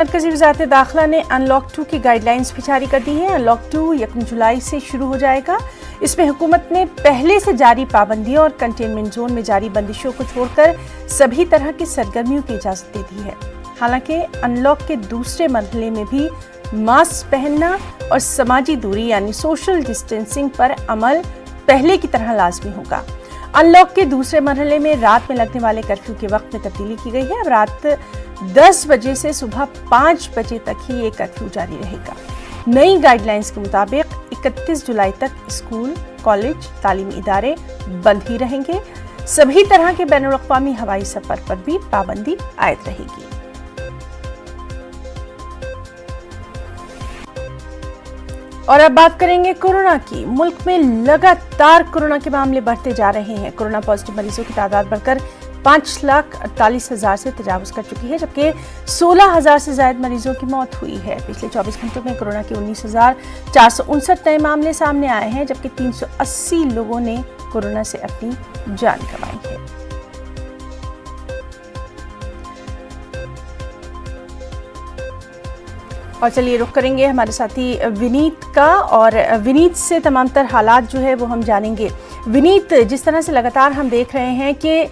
मरकजी वज़ारत दाखिला ने अनलॉक 2 की गाइडलाइंस भी जारी कर दी है। अनलॉक 2 1 जुलाई से शुरू हो जाएगा। इसमें हुकूमत ने पहले से जारी पाबंदियों और कंटेनमेंट जोन में जारी बंदिशों को छोड़कर सभी तरह की सरगर्मियों की इजाज़त दे दी है। हालांकि अनलॉक के दूसरे मरहले में भी मास्क पहनना और समाजी दूरी यानी सोशल डिस्टेंसिंग पर अमल पहले की तरह लाजमी होगा। अनलॉक के दूसरे मरहले में रात में लगने वाले कर्फ्यू के वक्त में तब्दीली की गई है। अब रात 10 बजे से सुबह 5 बजे तक ही ये कर्फ्यू जारी रहेगा। नई गाइडलाइंस के मुताबिक 31 जुलाई तक स्कूल, कॉलेज, तालीमी इदारे बंद ही रहेंगे। सभी तरह के बैनुल-अक़वामी हवाई सफर पर भी पाबंदी आयद रहेगी। और अब बात करेंगे कोरोना की। मुल्क में लगातार कोरोना के मामले बढ़ते जा रहे हैं। कोरोना पॉजिटिव मरीजों की तादाद बढ़कर 5,48,000 से तजावुज कर चुकी है, जबकि 16,000 से ज्यादा मरीजों की मौत हुई है। पिछले 24 घंटों में कोरोना के 19,459 नए मामले सामने आए हैं, जबकि 380 लोगों ने कोरोना से अपनी जान गंवाई है। और चलिए रुख करेंगे हमारे साथी विनीत का, और विनीत से तमाम तर हालात जो है वो हम जानेंगे। विनीत, जिस तरह से लगातार हम देख रहे हैं कि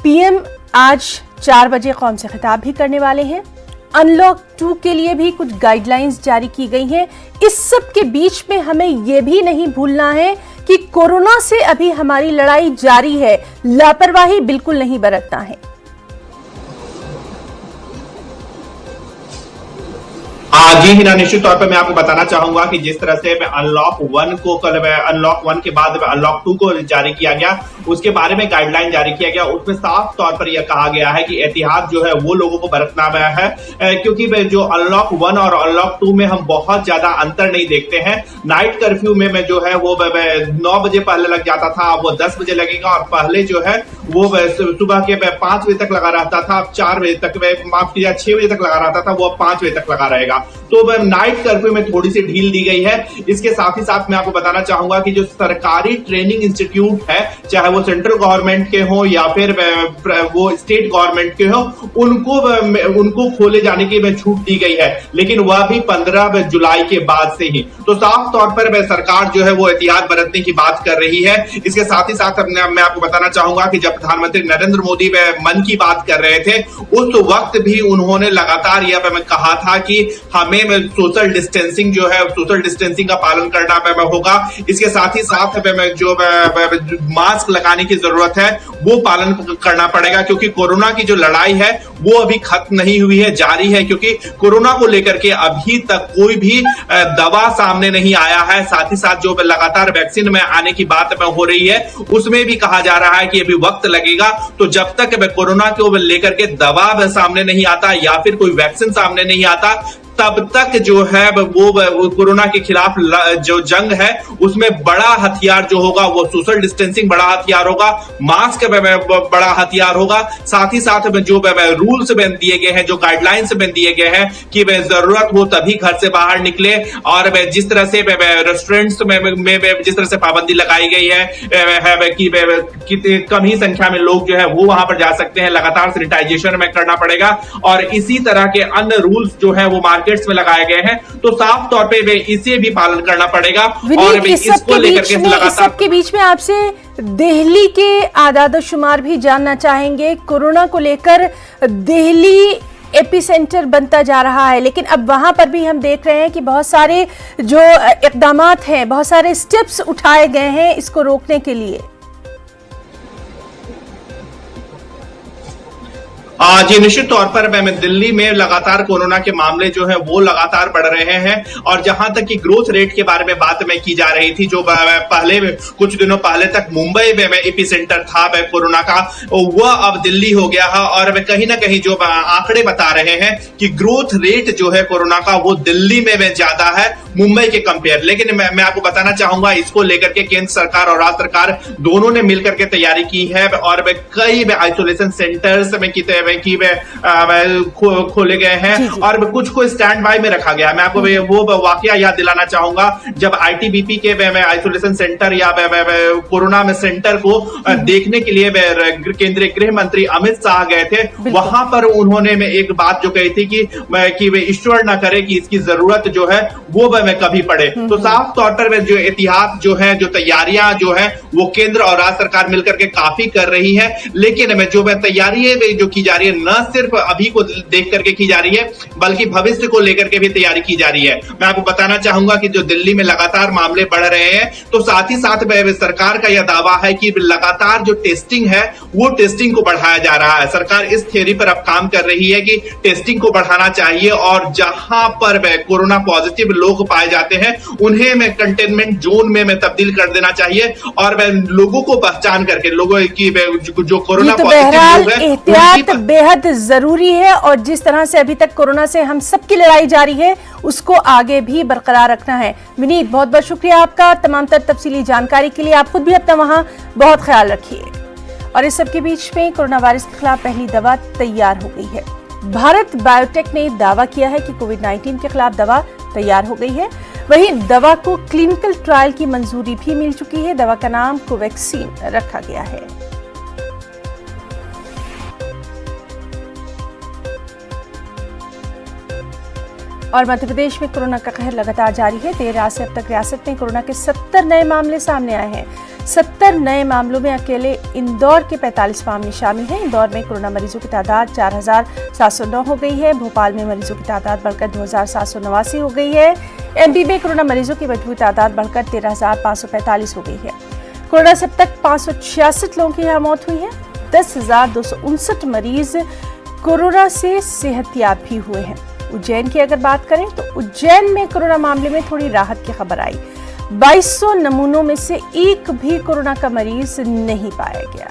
पीएम आज 4 बजे कौम से खिताब भी करने वाले हैं, अनलॉक 2 के लिए भी कुछ गाइडलाइंस जारी की गई हैं। इस सब के बीच में हमें ये भी नहीं भूलना है कि कोरोना से अभी हमारी लड़ाई जारी है, लापरवाही बिल्कुल नहीं बरतना है। जी हिना, निश्चित तौर पर मैं आपको बताना चाहूंगा कि जिस तरह से अनलॉक 1 को अनलॉक 1 के बाद अनलॉक 2 को जारी किया गया, उसके बारे में गाइडलाइन जारी किया गया। उसमें साफ तौर पर यह कहा गया है कि एहतियात जो है वो लोगों को बरतना है, क्योंकि जो अनलॉक 1 और अनलॉक 2 में हम बहुत ज्यादा अंतर नहीं देखते हैं। नाइट कर्फ्यू में जो है वो 9 बजे पहले लग जाता था, अब वो 10 बजे लगेगा, और पहले जो है वो सुबह के 5 बजे तक लगा रहता था, अब 4 बजे तक, माफ कीजिए 6 बजे तक लगा रहता था, वो अब 5 बजे तक लगा रहेगा। तो नाइट कर्फ्यू में थोड़ी सी ढील दी गई है। इसके साथ ही साथ मैं आपको बताना चाहूंगा कि जो सरकारी ट्रेनिंग इंस्टीट्यूट है, चाहे वो सेंट्रल गवर्नमेंट के हो या फिर वो स्टेट गवर्नमेंट के हो, उनको खोले जाने की छूट दी गई है, लेकिन वह भी 15 जुलाई के बाद से ही। तो साफ तौर पर सरकार जो है वो एहतियात बरतने की बात कर रही है। इसके साथ ही साथ मैं आपको बताना चाहूंगा कि जब प्रधानमंत्री नरेंद्र मोदी मन की बात कर रहे थे, उस वक्त भी उन्होंने लगातार यह कहा था कि हमें सोशल डिस्टेंसिंग जो है, सोशल डिस्टेंसिंग का पालन करना होगा। इसके साथ ही साथ जो मास्क लगाने की जरूरत है वो पालन करना पड़ेगा, क्योंकि कोरोना की जो लड़ाई है वो अभी खत्म नहीं हुई है, जारी है। क्योंकि कोरोना को लेकर के अभी तक कोई भी दवा सामने नहीं आया है। साथ ही साथ जो लगातार वैक्सीन में आने की बात हो रही है, उसमें भी कहा जा रहा है कि अभी वक्त लगेगा। तो जब तक कोरोना को लेकर के दवा सामने नहीं आता या फिर कोई वैक्सीन सामने नहीं आता, तब तक जो है वो कोरोना के खिलाफ जो जंग है उसमें बड़ा हथियार जो होगा वो सोशल डिस्टेंसिंग बड़ा हथियार होगा, मास्क बड़ा हथियार होगा। साथ ही साथ जो रूल्स दिए गए हैं, जो गाइडलाइंस दिए गए हैं कि जरूरत हो तभी घर से बाहर निकले, और जिस तरह से रेस्टोरेंट्स में जिस तरह से पाबंदी लगाई गई है कि कम ही संख्या में लोग जो है वो वहां पर जा सकते हैं, लगातार सैनिटाइजेशन में करना पड़ेगा, और इसी तरह के अन्य रूल्स जो है वो मार्केट्स में लगाए गए हैं। तो साफ तौर पे इसे भी पालन करना पड़ेगा। और इसको लेकर के लगातार सबके बीच में आपसे दिल्ली के आदाद-ओ-शुमार भी जानना चाहेंगे। कोरोना को लेकर दिल्ली एपिसेंटर बनता जा रहा है, लेकिन अब वहां पर भी हम देख रहे हैं कि बहुत सारे जो इक़दामात हैं, बहुत सारे स्टेप्स उठाए गए हैं इसको रोकने के लिए। जी निश्चित तौर पर दिल्ली में लगातार कोरोना के मामले जो है वो लगातार बढ़ रहे हैं, और जहां तक कि ग्रोथ रेट के बारे में बात में की जा रही थी, जो पहले कुछ दिनों पहले तक मुंबई में एपिसेंटर था कोरोना का, वह अब दिल्ली हो गया है। और कहीं ना कहीं जो आंकड़े बता रहे हैं कि ग्रोथ रेट जो है कोरोना का वो दिल्ली में ज्यादा है, मुंबई के कंपेयर। लेकिन मैं आपको बताना चाहूंगा, इसको लेकर के केंद्र सरकार और राज्य सरकार दोनों ने मिलकर के तैयारी की है और कई आइसोलेशन सेंटर्स में खोले गए हैं और कुछ को स्टैंड बाय में रखा गया है। मैं आपको वो वाकया याद दिलाना चाहूंगा, जब आईटीबीपी के आइसोलेशन सेंटर या कोरोना में सेंटर को देखने के लिए केंद्रीय गृह मंत्री अमित शाह गए थे, वहां पर उन्होंने में एक बात जो कही थी कि वे ईश्वर ना करे कि इसकी जरूरत जो है वो में कभी पड़े। तो साफ तौर पर जो एहतियात जो है, जो तैयारियां जो है वो केंद्र और राज्य सरकार मिलकर के काफी कर रही है। लेकिन जो तैयारी है जो की जा रही है, न सिर्फ अभी को देख करके की जा रही है बल्कि भविष्य को लेकर के भी तैयारी की जा रही है। मैं आपको बताना चाहूंगा कि जो दिल्ली में लगातार मामले बढ़ रहे हैं, तो साथ ही साथ सरकार का यह दावा है कि लगातार जो टेस्टिंग है वो टेस्टिंग को बढ़ाया जा रहा है। सरकार इस थ्योरी पर अब काम कर रही है कि टेस्टिंग को बढ़ाना चाहिए और जहां पर कोरोना पॉजिटिव लोग पाए जाते हैं उन्हें में कंटेनमेंट जोन में तब्दील कर देना चाहिए और लोगों को पहचान करके लोगों की जो कोरोना पॉजिटिव लोग हैं एहतियात बेहद जरूरी है और जिस तरह से अभी तक कोरोना से हम सबकी लड़ाई जारी है उसको आगे भी बरकरार रखना है। विनीत, बहुत बहुत शुक्रिया आपका तमाम तफसीली जानकारी के लिए। आप खुद भी अपना वहां बहुत ख्याल रखिए। और इस सबके बीच में कोरोना वायरस के खिलाफ पहली दवा तैयार हो गई है। भारत बायोटेक ने दावा किया है कि कोविड-19 के खिलाफ दवा तैयार हो गई है। वहीं दवा को क्लिनिकल ट्रायल की मंजूरी भी मिल चुकी है। दवा का नाम कोवैक्सीन रखा गया है। और मध्य प्रदेश में कोरोना का कहर लगातार जारी है। देर रात से अब तक रियासत में कोरोना के 70 नए मामले सामने आए हैं। 70 नए मामलों में अकेले इंदौर के 45 मामले शामिल हैं। इंदौर में कोरोना मरीजों की तादाद 4709 हो गई है। भोपाल में मरीजों की तादाद बढ़कर 2789 हो गई है। एमपी में कोरोना मरीजों की मजबूत तादाद बढ़कर 13545 हो गई है। कोरोना से अब तक 566 लोगों की यहाँ मौत हुई है। 10,259 मरीज कोरोना से सेहतयाब भी हुए हैं। उज्जैन की अगर बात करें तो उज्जैन में कोरोना मामले में थोड़ी राहत की खबर आई। 2200 नमूनों में से एक भी कोरोना का मरीज नहीं पाया गया।